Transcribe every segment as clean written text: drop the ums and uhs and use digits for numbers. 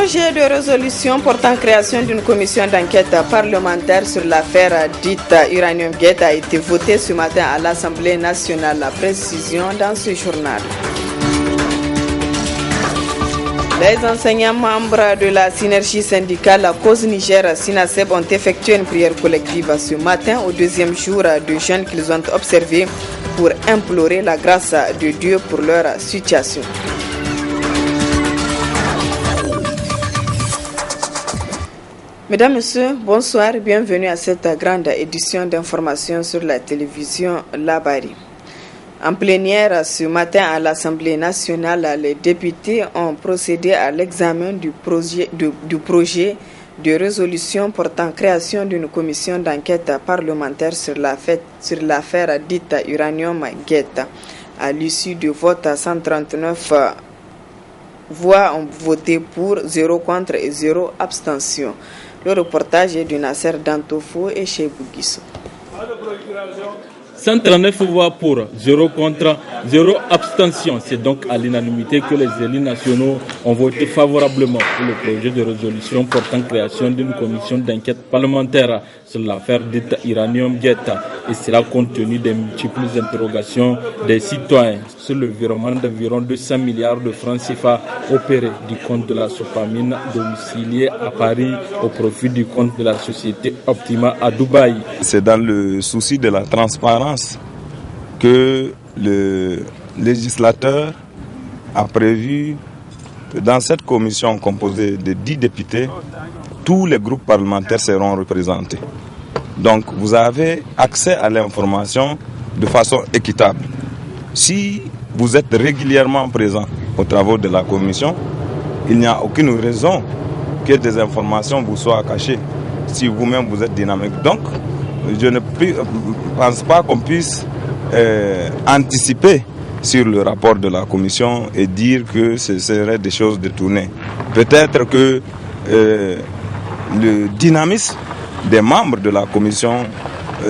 projet de résolution portant création d'une commission d'enquête parlementaire sur l'affaire dite Uranium-Gate a été voté ce matin à l'Assemblée nationale. La précision dans ce journal. Les enseignants membres de la synergie syndicale Cause Niger Sinaseb ont effectué une prière collective ce matin au deuxième jour de jeûne qu'ils ont observé pour implorer la grâce de Dieu pour leur situation. Mesdames, Messieurs, bonsoir, bienvenue à cette grande édition d'information sur la télévision Labari. En plénière ce matin à l'Assemblée nationale, les députés ont procédé à l'examen du projet de résolution portant création d'une commission d'enquête parlementaire sur l'affaire dite Uranium-Gate. À l'issue du vote, 139 voix ont voté pour, 0 contre et 0 abstention. Le reportage est de Nasser Dantofo et chez Bouguisso. 139 voix pour, 0 contre, 0 abstention. C'est donc à l'unanimité que les élus nationaux ont voté favorablement pour le projet de résolution portant création d'une commission d'enquête parlementaire sur l'affaire dite Uranium-Gate. Et cela compte tenu des multiples interrogations des citoyens sur le virement d'environ 200 milliards de francs CFA opérés du compte de la Sopamine domicilié à Paris au profit du compte de la société Optima à Dubaï. C'est dans le souci de la transparence que le législateur a prévu que dans cette commission composée de 10 députés, tous les groupes parlementaires seront représentés. Donc vous avez accès à l'information de façon équitable. Si vous êtes régulièrement présent aux travaux de la commission, il n'y a aucune raison que des informations vous soient cachées si vous-même vous êtes dynamique. Donc, je ne pense pas qu'on puisse anticiper sur le rapport de la commission et dire que ce serait des choses détournées. Peut-être que le dynamisme des membres de la commission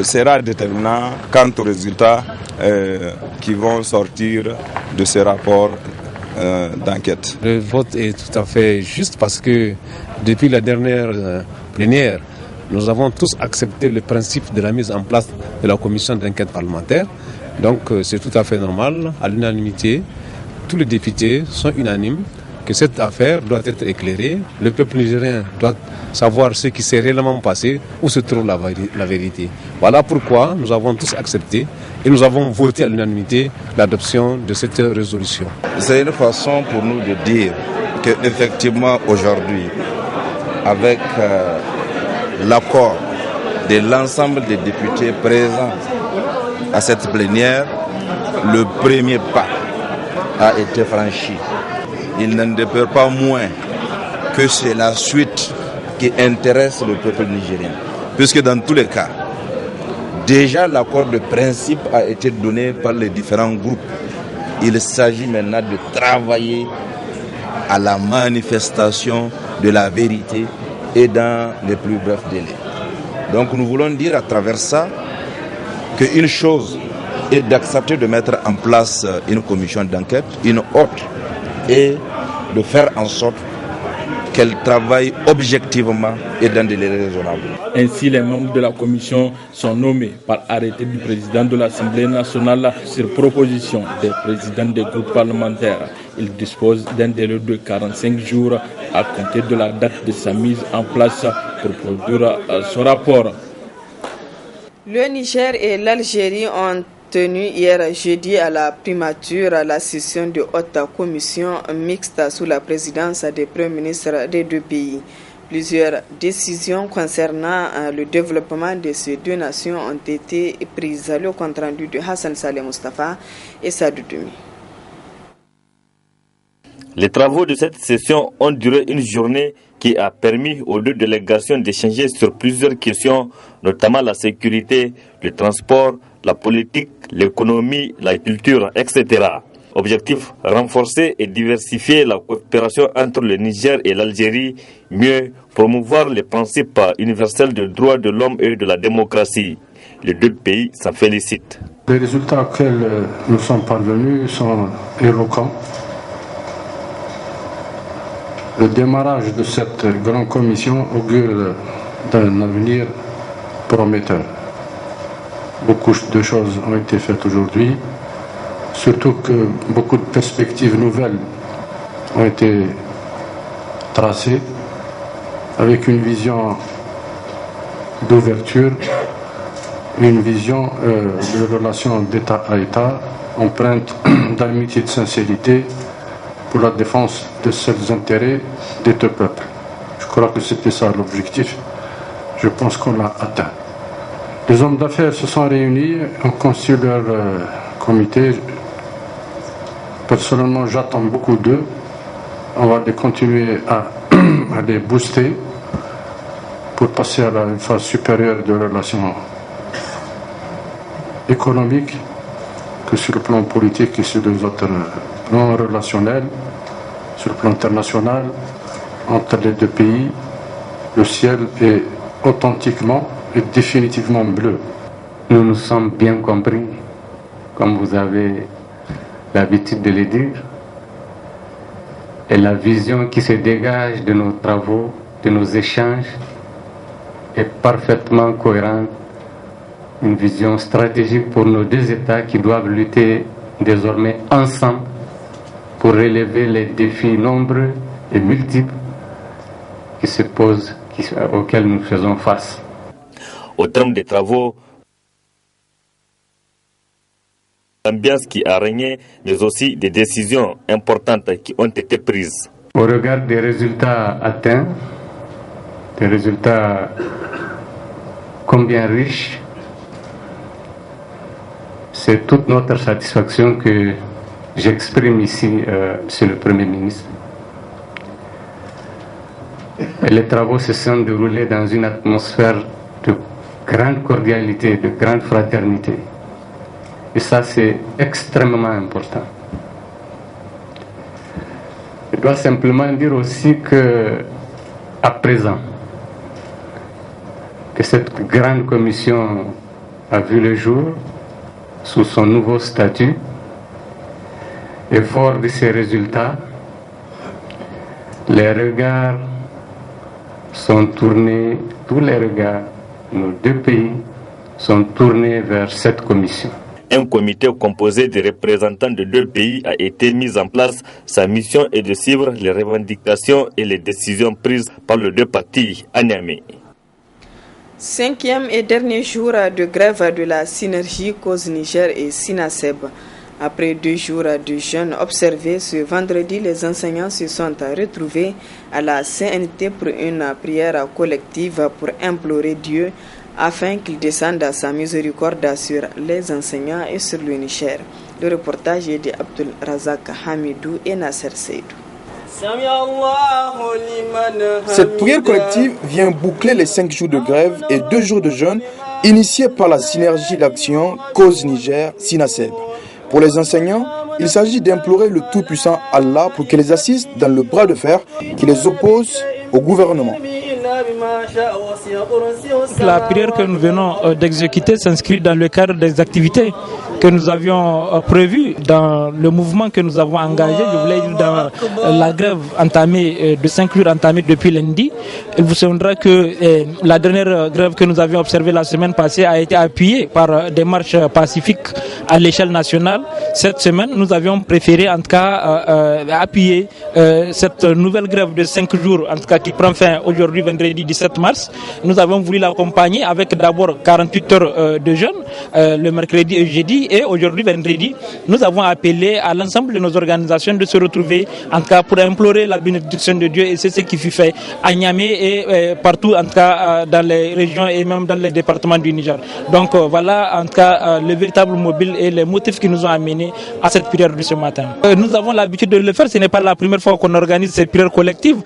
sera déterminant quant aux résultats qui vont sortir de ce rapport d'enquête. Le vote est tout à fait juste parce que depuis la dernière plénière, nous avons tous accepté le principe de la mise en place de la commission d'enquête parlementaire. Donc c'est tout à fait normal, à l'unanimité, tous les députés sont unanimes que cette affaire doit être éclairée. Le peuple nigérien doit savoir ce qui s'est réellement passé, où se trouve la vérité. Voilà pourquoi nous avons tous accepté et nous avons voté à l'unanimité l'adoption de cette résolution. C'est une façon pour nous de dire qu'effectivement aujourd'hui, avec l'accord de l'ensemble des députés présents à cette plénière, le premier pas a été franchi. Il n'en demeure pas moins que c'est la suite qui intéresse le peuple nigérien. Puisque dans tous les cas, déjà l'accord de principe a été donné par les différents groupes. Il s'agit maintenant de travailler à la manifestation de la vérité et dans les plus brefs délais. Donc nous voulons dire à travers ça qu'une chose est d'accepter de mettre en place une commission d'enquête, une autre est de faire en sorte qu'elle travaille objectivement et dans des délais raisonnables. Ainsi, les membres de la commission sont nommés par arrêté du président de l'Assemblée nationale sur proposition des présidents des groupes parlementaires. Ils disposent d'un délai de 45 jours à compter de la date de sa mise en place pour produire son rapport. Le Niger et l'Algérie ont tenu hier jeudi à la primature la session de haute commission mixte sous la présidence des premiers ministres des deux pays. Plusieurs décisions concernant le développement de ces deux nations ont été prises. Le compte rendu de Hassan Saleh Mustafa et Sadou Doumi. Les travaux de cette session ont duré une journée qui a permis aux deux délégations d'échanger sur plusieurs questions, notamment la sécurité, le transport, la politique, l'économie, la culture, etc. Objectif, renforcer et diversifier la coopération entre le Niger et l'Algérie, mieux promouvoir les principes universels des droits de l'homme et de la démocratie. Les deux pays s'en félicitent. Les résultats auxquels nous sommes parvenus sont éloquents. Le démarrage de cette grande commission augure d'un avenir prometteur. Beaucoup de choses ont été faites aujourd'hui, surtout que beaucoup de perspectives nouvelles ont été tracées avec une vision d'ouverture, une vision de relation d'État à État empreinte d'amitié et de sincérité pour la défense de seuls intérêts des deux peuples. Je crois que c'était ça l'objectif. Je pense qu'on l'a atteint. Les hommes d'affaires se sont réunis, ont conçu leur comité. Personnellement, j'attends beaucoup d'eux. On va les continuer à les booster pour passer à une phase supérieure de relations économiques que sur le plan politique et sur les autres plans relationnels, sur le plan international, entre les deux pays. Le ciel est authentiquement et définitivement bleu. Nous nous sommes bien compris, comme vous avez l'habitude de le dire, et la vision qui se dégage de nos travaux, de nos échanges, est parfaitement cohérente. Une vision stratégique pour nos deux États qui doivent lutter désormais ensemble pour relever les défis nombreux et multiples qui se posent, auxquels nous faisons face. Au terme des travaux, l'ambiance qui a régné, mais aussi des décisions importantes qui ont été prises. Au regard des résultats atteints, des résultats combien riches, c'est toute notre satisfaction que j'exprime ici, Monsieur le Premier ministre. Et les travaux se sont déroulés dans une atmosphère de grande cordialité, de grande fraternité. Et ça, c'est extrêmement important. Je dois simplement dire aussi que, à présent, que cette grande commission a vu le jour sous son nouveau statut, et fort de ces résultats, les regards sont tournés, tous les regards, nos deux pays sont tournés vers cette commission. Un comité composé de représentants de deux pays a été mis en place. Sa mission est de suivre les revendications et les décisions prises par les deux parties à Niamey. 5e et dernier jour de grève de la synergie Cause Niger et Sinaseb. Après 2 jours de jeûne observés ce vendredi, les enseignants se sont retrouvés à la CNT pour une prière collective pour implorer Dieu afin qu'il descende à sa miséricorde sur les enseignants et sur le Niger. Le reportage est de Abdul Razak Hamidou et Nasser Seydou. Cette prière collective vient boucler les 5 jours de grève et 2 jours de jeûne initiés par la synergie d'action Cause Niger Sinaseb. Pour les enseignants, il s'agit d'implorer le tout-puissant Allah pour qu'il les assiste dans le bras de fer qui les oppose au gouvernement. La prière que nous venons d'exécuter s'inscrit dans le cadre des activités que nous avions prévues dans le mouvement que nous avons engagé, je voulais dire dans la grève entamée, de 5 jours entamée depuis lundi. Il vous souviendra que la dernière grève que nous avions observée la semaine passée a été appuyée par des marches pacifiques à l'échelle nationale. Cette semaine, nous avions préféré en tout cas appuyer cette nouvelle grève de 5 jours, en tout cas qui prend fin aujourd'hui, vendredi 17 mars. Nous avons voulu l'accompagner avec d'abord 48 heures de jeûne, le mercredi et jeudi, et aujourd'hui, vendredi, nous avons appelé à l'ensemble de nos organisations de se retrouver, en tout cas pour implorer la bénédiction de Dieu, et c'est ce qui fut fait à Niamey et partout, en tout cas dans les régions et même dans les départements du Niger. Donc voilà, en tout cas, le véritable mobile et les motifs qui nous ont amenés à cette prière de ce matin. Nous avons l'habitude de le faire, ce n'est pas la première fois qu'on organise cette prière collective.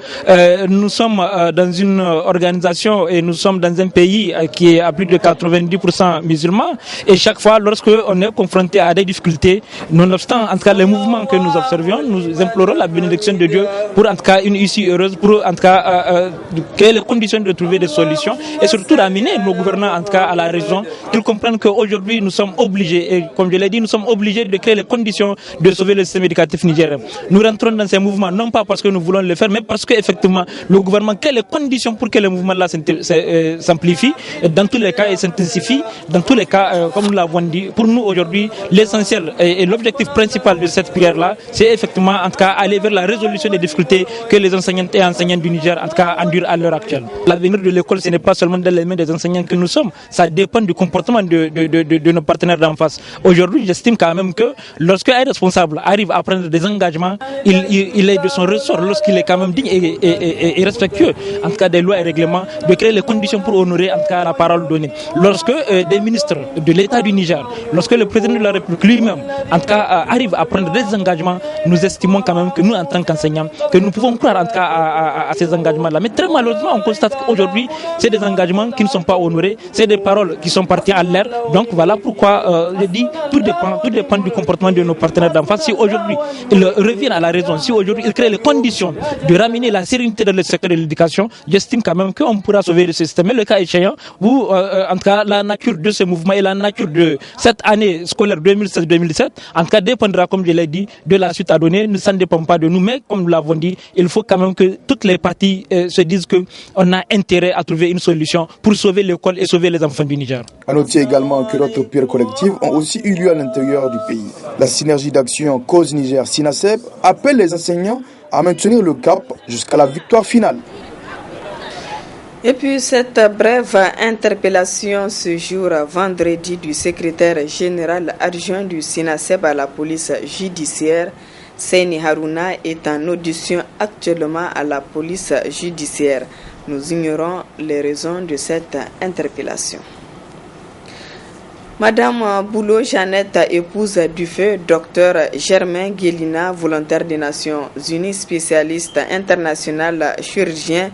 Nous sommes dans une organisation et nous sommes dans un pays qui est à plus de 90% musulmans, et chaque fois lorsque on est confrontés à des difficultés. Nonobstant, en tout cas, les mouvements que nous observions, nous implorons la bénédiction de Dieu pour, en tout cas, une issue heureuse, pour, en tout cas, créer les conditions de trouver des solutions et surtout d'amener nos gouvernants, en tout cas, à la raison, qu'ils comprennent qu'aujourd'hui, nous sommes obligés, et comme je l'ai dit, nous sommes obligés de créer les conditions de sauver le système éducatif nigérien. Nous rentrons dans ces mouvements, non pas parce que nous voulons le faire, mais parce qu'effectivement, le gouvernement crée les conditions pour que les mouvements-là s'amplifient, dans tous les cas, et s'intensifient. Dans tous les cas, comme nous l'avons dit, pour nous aujourd'hui, l'essentiel et l'objectif principal de cette prière-là, c'est effectivement, en tout cas, aller vers la résolution des difficultés que les enseignantes et enseignants du Niger, en tout cas, endurent à l'heure actuelle. L'avenir de l'école, ce n'est pas seulement dans les mains des enseignants que nous sommes, ça dépend du comportement de nos partenaires d'en face. Aujourd'hui, j'estime quand même que lorsqu'un responsable arrive à prendre des engagements, il est de son ressort, lorsqu'il est quand même digne et respectueux, en tout cas des lois et règlements, de créer les conditions pour honorer en tout cas la parole donnée. Lorsque des ministres de l'État du Niger, lorsque le président de la République lui-même, en tout cas, arrive à prendre des engagements, nous estimons quand même que nous, en tant qu'enseignants, que nous pouvons croire en tout cas à ces engagements-là. Mais très malheureusement, on constate qu'aujourd'hui, c'est des engagements qui ne sont pas honorés, c'est des paroles qui sont parties en l'air. Donc voilà pourquoi je dis, tout dépend du comportement de nos partenaires d'en face. Si aujourd'hui, ils reviennent à la raison, si aujourd'hui, ils créent les conditions de ramener la sérénité dans le secteur de l'éducation, j'estime quand même qu'on pourra sauver le système. Mais le cas échéant, où, en tout cas, la nature de ce mouvement et la nature de cette année scolaire 2016-2017, en tout cas, dépendra, comme je l'ai dit, de la suite à donner. Ça ne dépend pas de nous, mais comme nous l'avons dit, il faut quand même que toutes les parties se disent qu'on a intérêt à trouver une solution pour sauver l'école et sauver les enfants du Niger. À noter également que d'autres prières collectives ont aussi eu lieu à l'intérieur du pays. La synergie d'action Cause Niger SINASEB appelle les enseignants à maintenir le cap jusqu'à la victoire finale. Et puis cette brève interpellation ce jour vendredi du secrétaire général adjoint du SINASEB à la police judiciaire, Seyni Harouna, est en audition actuellement à la police judiciaire. Nous ignorons les raisons de cette interpellation. Madame Boulot Jeannette, épouse du feu Dr Germain Guélina, volontaire des Nations Unies, spécialiste international chirurgien,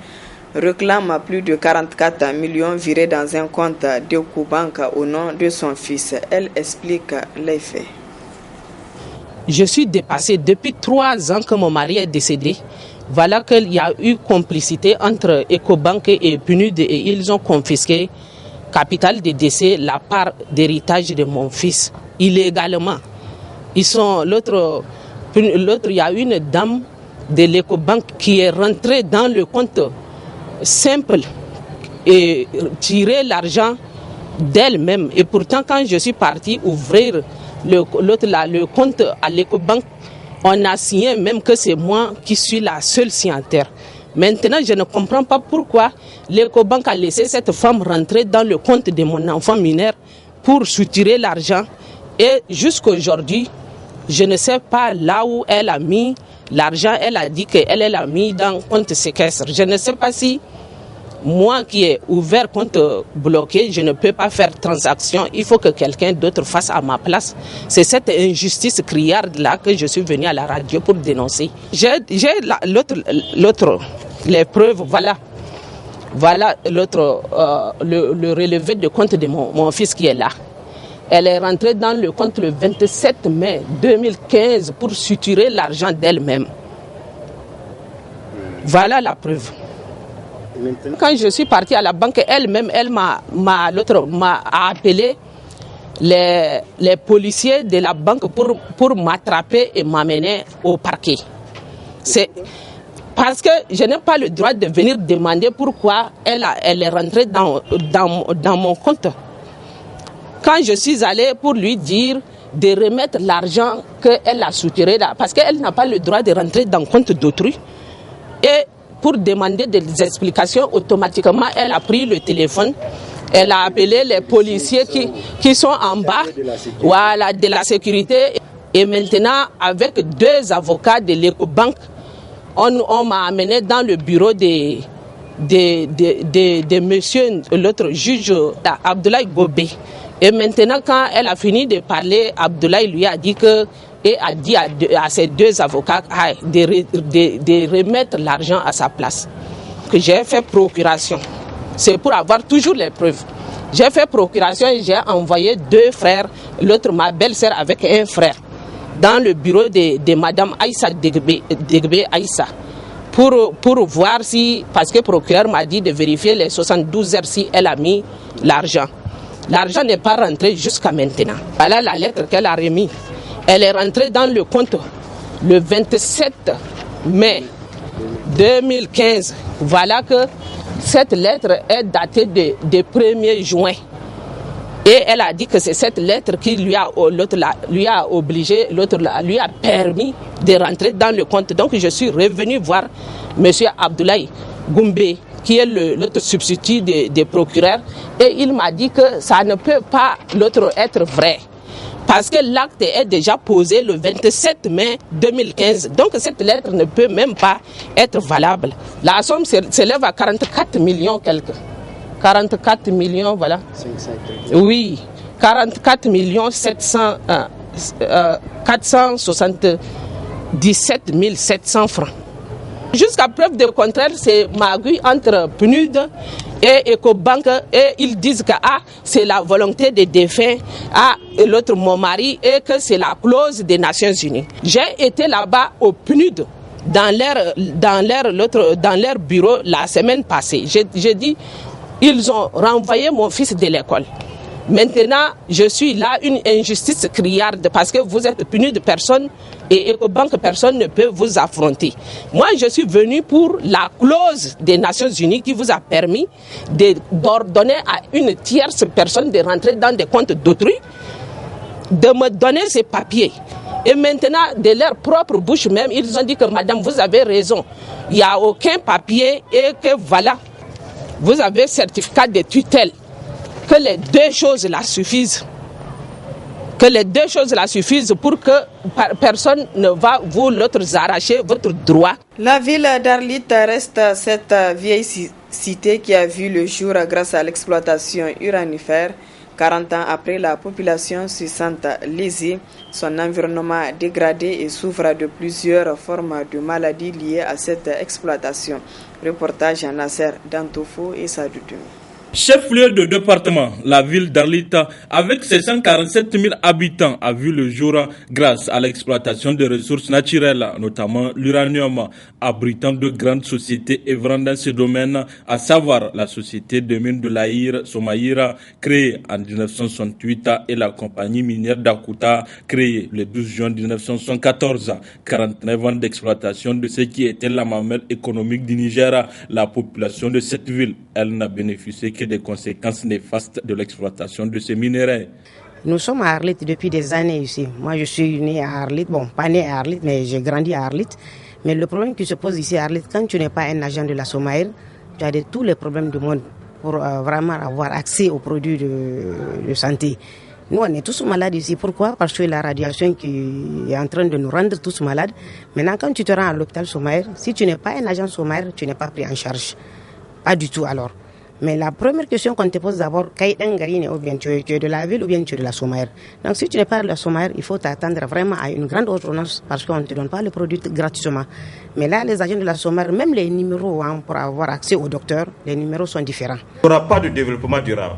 réclame plus de 44 millions virés dans un compte d'Ecobank au nom de son fils. Elle explique les faits. Je suis dépassée depuis 3 ans que mon mari est décédé. Voilà qu'il y a eu complicité entre Ecobank et PNUD et ils ont confisqué capital de décès la part d'héritage de mon fils illégalement. L'autre, il y a une dame de l'Ecobank qui est rentrée dans le compte simple et tirer l'argent d'elle-même. Et pourtant, quand je suis partie ouvrir le compte à l'Ecobank, on a signé même que c'est moi qui suis la seule signataire. Maintenant, je ne comprends pas pourquoi l'Ecobank a laissé cette femme rentrer dans le compte de mon enfant mineur pour soutirer l'argent. Et jusqu'aujourd'hui, je ne sais pas là où elle a mis l'argent. Elle a dit qu'elle l'a mis dans le compte séquestre. Je ne sais pas si moi qui ai ouvert compte bloqué, je ne peux pas faire transaction. Il faut que quelqu'un d'autre fasse à ma place. C'est cette injustice criarde-là que je suis venue à la radio pour dénoncer. J'ai les preuves, voilà. Voilà l'autre, le relevé de compte de mon fils qui est là. Elle est rentrée dans le compte le 27 mai 2015 pour suturer l'argent d'elle-même. Voilà la preuve. Quand je suis partie à la banque, elle-même, elle m'a appelé les policiers de la banque pour m'attraper et m'amener au parquet. C'est parce que je n'ai pas le droit de venir demander pourquoi elle est rentrée dans mon compte. Quand je suis allée pour lui dire de remettre l'argent qu'elle a soutiré, parce qu'elle n'a pas le droit de rentrer dans le compte d'autrui, et pour demander des explications, automatiquement, elle a pris le téléphone. Elle a appelé les policiers qui sont en bas, voilà, de la sécurité. Et maintenant, avec 2 avocats de l'Ecobank, on m'a amené dans le bureau de monsieur, l'autre juge, Abdoulaye Gobé. Et maintenant, quand elle a fini de parler, Abdoulaye lui a dit à ses 2 avocats de remettre l'argent à sa place. Que j'ai fait procuration. C'est pour avoir toujours les preuves. J'ai fait procuration et j'ai envoyé 2 frères, l'autre ma belle-sœur avec un frère, dans le bureau de Madame Aïssa Degbe Aïssa, pour voir si, parce que le procureur m'a dit de vérifier les 72 heures si elle a mis l'argent. L'argent n'est pas rentré jusqu'à maintenant. Voilà la lettre qu'elle a remise. Elle est rentrée dans le compte le 27 mai 2015. Voilà que cette lettre est datée de 1er juin. Et elle a dit que c'est cette lettre qui lui a permis de rentrer dans le compte. Donc je suis revenu voir M. Abdoulaye Goumbé, qui est l'autre substitut des procureurs, et il m'a dit que ça ne peut pas l'autre être vrai. Parce que l'acte est déjà posé le 27 mai 2015. Donc cette lettre ne peut même pas être valable. La somme s'élève à 44 millions quelques. 44 millions, voilà. Oui, 44 millions 477 700 francs. Jusqu'à preuve de contraire, c'est magouille entre PNUD et Ecobank, et ils disent que c'est la volonté des défunts, et l'autre mon mari, et que c'est la clause des Nations Unies. J'ai été là-bas au PNUD dans leur bureau la semaine passée. J'ai dit, ils ont renvoyé mon fils de l'école. Maintenant, je suis là, une injustice criarde, parce que vous êtes puni de personne et Ecobank, personne ne peut vous affronter. Moi, je suis venu pour la clause des Nations Unies qui vous a permis d'ordonner à une tierce personne de rentrer dans des comptes d'autrui, de me donner ces papiers. Et maintenant, de leur propre bouche même, ils ont dit que madame, vous avez raison. Il n'y a aucun papier et que voilà, vous avez certificat de tutelle. Que les 2 choses là suffisent. Que les 2 choses là suffisent pour que personne ne va vous l'autre arracher votre droit. La ville d'Arlit reste cette vieille cité qui a vu le jour grâce à l'exploitation uranifère. 40 ans après, la population se sent lésée, son environnement dégradé et souffre de plusieurs formes de maladies liées à cette exploitation. Reportage à Nasser Dantoufou et Sadoudou. Chef-lieu de département, la ville d'Arlit, avec ses 147 000 habitants, a vu le jour grâce à l'exploitation des ressources naturelles, notamment l'uranium, abritant de grandes sociétés œuvrant dans ce domaine, à savoir la société de mines de l'Aïr, Somaïra, créée en 1968, et la compagnie minière d'Akuta, créée le 12 juin 1974. 49 ans d'exploitation de ce qui était la mamelle économique du Niger. La population de cette ville, elle n'a bénéficié que des conséquences néfastes de l'exploitation de ces minéraux. Nous sommes à Arlit depuis des années ici. Moi, je suis né à Arlit. Bon, pas né à Arlit, mais j'ai grandi à Arlit. Mais le problème qui se pose ici à Arlit, quand tu n'es pas un agent de la Somaïr, tu as tous les problèmes du monde pour vraiment avoir accès aux produits de santé. Nous, on est tous malades ici. Pourquoi? Parce que la radiation qui est en train de nous rendre tous malades. Maintenant, quand tu te rends à l'hôpital Somaïr, si tu n'es pas un agent Somaïr, tu n'es pas pris en charge. Pas du tout alors. Mais la première question qu'on te pose d'abord, ou bien tu es de la ville ou bien tu es de la Somaïr. Donc si tu n'es pas de la Somaïr, il faut t'attendre vraiment à une grande ordonnance parce qu'on ne te donne pas le produit gratuitement. Mais là, les agents de la Somaïr, même les numéros pour avoir accès au docteur, les numéros sont différents. Il n'y aura pas de développement durable.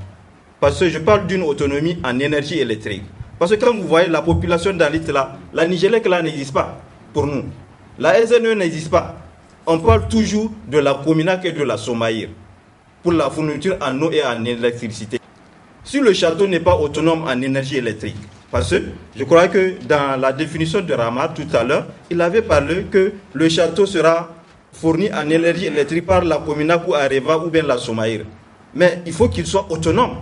Parce que je parle d'une autonomie en énergie électrique. Parce que quand vous voyez la population d'Arlit là, la Nigélec là n'existe pas pour nous. La SNE n'existe pas. On parle toujours de la Cominac et de la Somaïr pour la fourniture en eau et en électricité. Si le château n'est pas autonome en énergie électrique, parce que je crois que dans la définition de Rama tout à l'heure, il avait parlé que le château sera fourni en énergie électrique par la Cominac ou Areva ou bien la Somaïr. Mais il faut qu'il soit autonome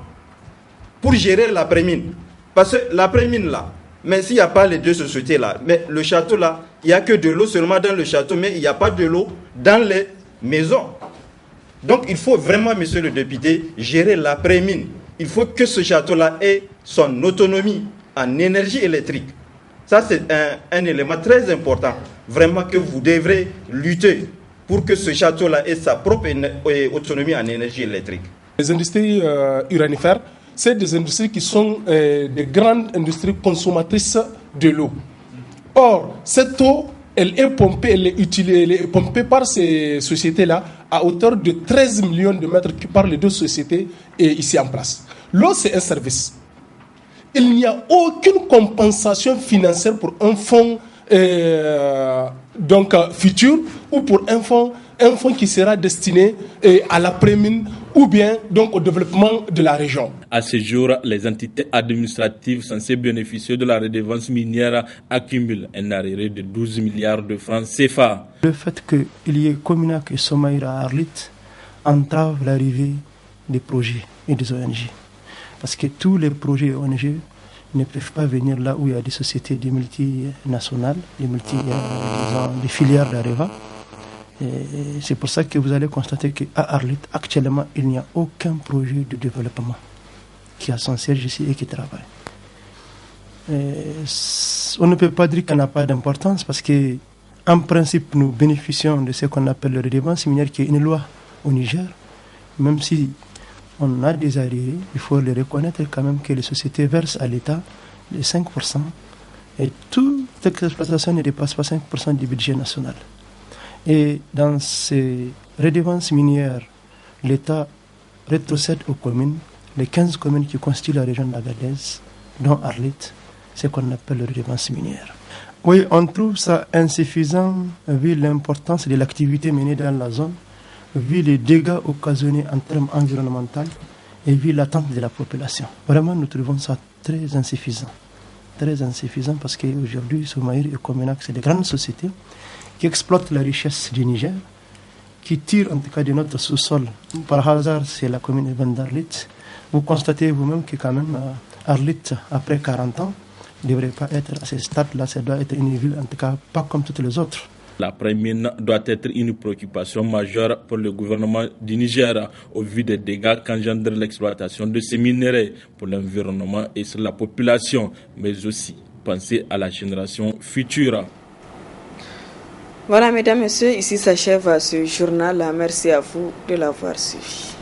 pour gérer l'après-mine. Parce que l'après-mine là, mais s'il n'y a pas les 2 sociétés là, mais le château là, il n'y a que de l'eau seulement dans le château, mais il n'y a pas de l'eau dans les maisons. Donc il faut vraiment, monsieur le député, gérer l'après-mine. Il faut que ce château-là ait son autonomie en énergie électrique. Ça, c'est un élément très important, vraiment, que vous devrez lutter pour que ce château-là ait sa propre autonomie en énergie électrique. Les industries uranifères, c'est des industries qui sont des grandes industries consommatrices de l'eau. Or, cette eau, elle est pompée par ces sociétés-là à hauteur de 13 millions de mètres cubes par les 2 sociétés ici en place. L'eau, c'est un service. Il n'y a aucune compensation financière pour un fonds futur ou pour un fonds qui sera destiné à l'après-mine ou bien donc au développement de la région. À ce jour, les entités administratives censées bénéficier de la redevance minière accumulent un arriéré de 12 milliards de francs CFA. Le fait qu'il y ait Cominac et Somaïr à Arlit entrave l'arrivée des projets et des ONG. Parce que tous les projets ONG ne peuvent pas venir là où il y a des sociétés des multinationales, des filières d'Areva. C'est pour ça que vous allez constater qu'à Arlit, actuellement, il n'y a aucun projet de développement qui a son siège ici et qui travaille. On ne peut pas dire qu'il n'y a pas d'importance parce qu'en principe, nous bénéficions de ce qu'on appelle le redevance minière qui est une loi au Niger, même si on a des arriérés, il faut le reconnaître quand même que les sociétés versent à l'État les 5% et toute exploitation ne dépasse pas 5% du budget national. Et dans ces redevances minières, l'État rétrocède aux communes, les 15 communes qui constituent la région d'Agadez, dont Arlit, ce qu'on appelle les redevances minières. Oui, on trouve ça insuffisant vu l'importance de l'activité menée dans la zone, vu les dégâts occasionnés en termes environnementaux et vu l'attente de la population. Vraiment, nous trouvons ça très insuffisant. Très insuffisant parce qu'aujourd'hui, Somaïr et Cominac, c'est des grandes sociétés qui exploitent la richesse du Niger, qui tirent en tout cas de notre sous-sol. Par hasard, c'est la commune d'Arlit. Vous constatez vous-même que quand même Arlit, après 40 ans, ne devrait pas être à ce stade-là. Ça doit être une ville, en tout cas, pas comme toutes les autres. L'après-mine doit être une préoccupation majeure pour le gouvernement du Niger au vu des dégâts qu'engendre l'exploitation de ces minerais pour l'environnement et sur la population, mais aussi penser à la génération future. Voilà, mesdames, messieurs, ici s'achève ce journal. Merci à vous de l'avoir suivi.